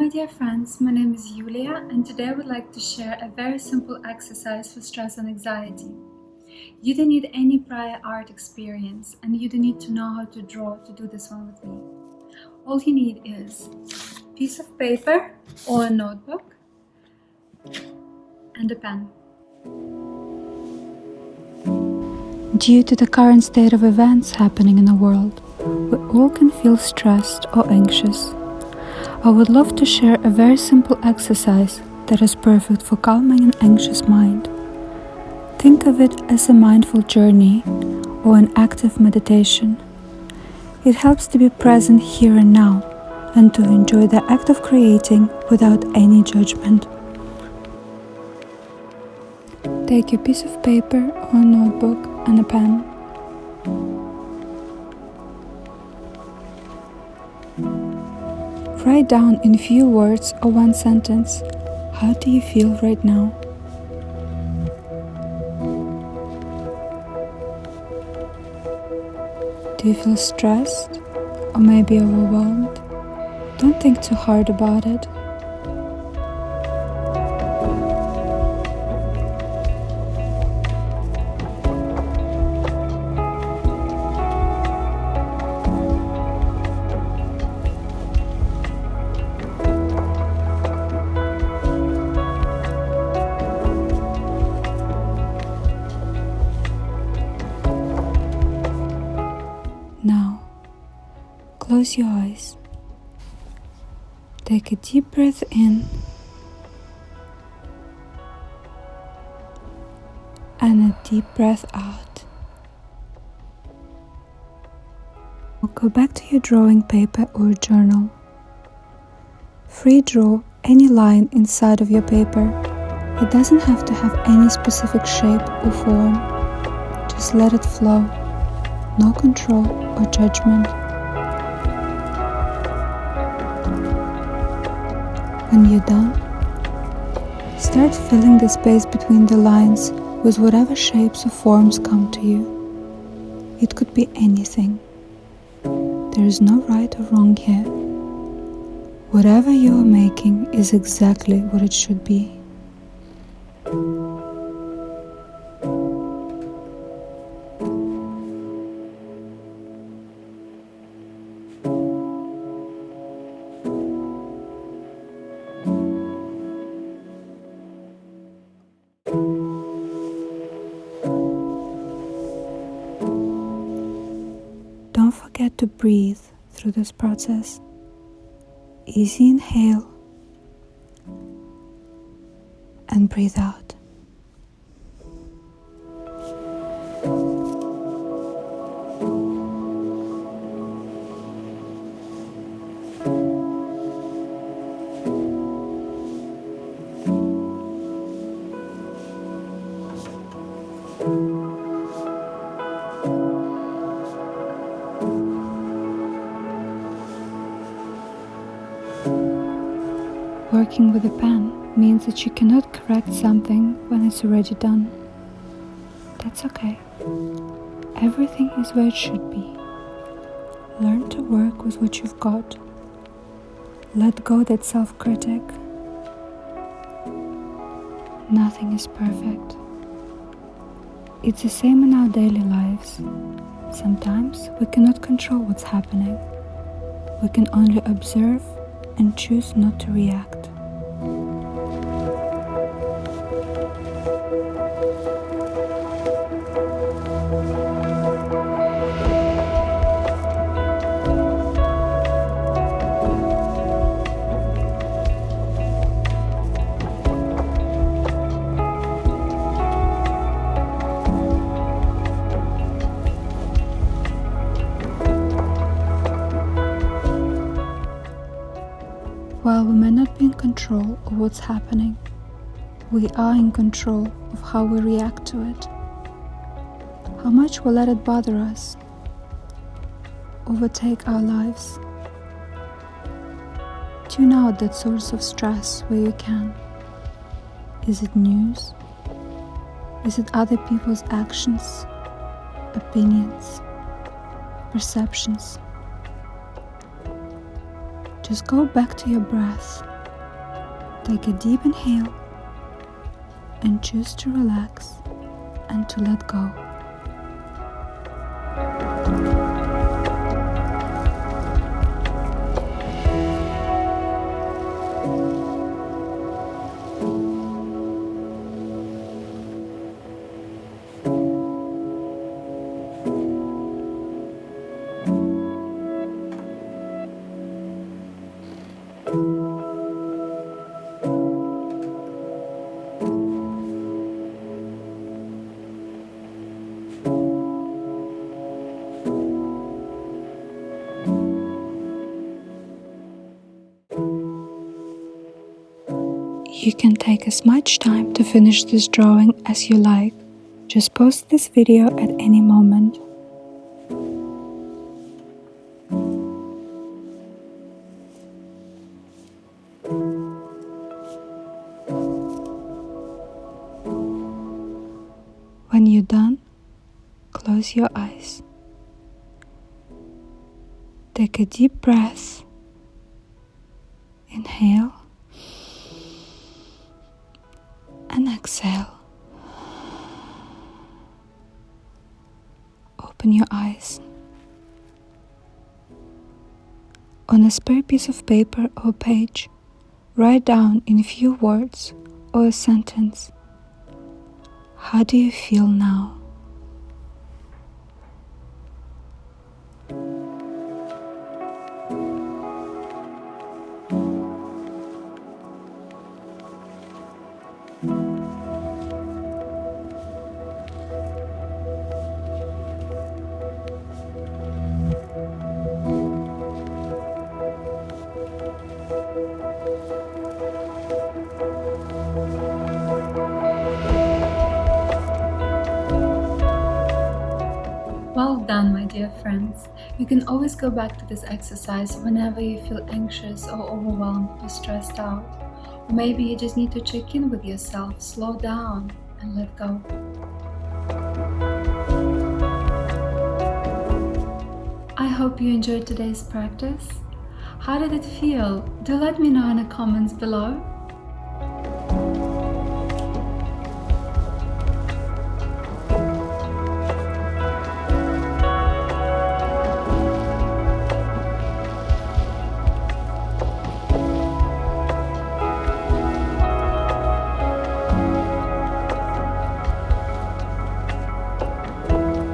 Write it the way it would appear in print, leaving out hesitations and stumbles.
my dear friends, my name is Yuliya, and today I would like to share a very simple exercise for stress and anxiety. You don't need any prior art experience, and you don't need to know how to draw to do this one with me. All you need is a piece of paper or a notebook and a pen. Due to the current state of events happening in the world, we all can feel stressed or anxious. I would love to share a very simple exercise that is perfect for calming an anxious mind. Think of it as a mindful journey or an active meditation. It helps to be present here and now and to enjoy the act of creating without any judgment. Take a piece of paper or a notebook and a pen. Write down in few words or one sentence, how do you feel right now? Do you feel stressed or maybe overwhelmed? Don't think too hard about it. Now, close your eyes. Take a deep breath in and a deep breath out. Go back to your drawing paper or journal. Free draw any line inside of your paper. It doesn't have to have any specific shape or form. Just let it flow. No control or judgment. When you're done, start filling the space between the lines with whatever shapes or forms come to you. It could be anything. There is no right or wrong here. Whatever you are making is exactly what it should be. Don't forget to breathe through this process. Easy inhale and breathe out. Working with a pen means that you cannot correct something when it's already done. That's okay. Everything is where it should be. Learn to work with what you've got. Let go that self-critic. Nothing is perfect. It's the same in our daily lives. Sometimes we cannot control what's happening. We can only observe and choose not to react. While we may not be in control of what's happening, we are in control of how we react to it. How much we let it bother us, overtake our lives. Tune out that source of stress where you can. Is it news? Is it other people's actions, opinions, perceptions? Just go back to your breath Take a deep inhale and choose to relax and to let go. You can take as much time to finish this drawing as you like. Just pause this video at any moment. When you're done, close your eyes. Take a deep breath. Inhale and exhale. Open your eyes. On a spare piece of paper or page, write down in a few words or a sentence, how do you feel now? Well done, my dear friends. You can always go back to this exercise whenever you feel anxious or overwhelmed or stressed out. Or maybe you just need to check in with yourself, slow down and let go. I hope you enjoyed today's practice. How did it feel? Do let me know in the comments below.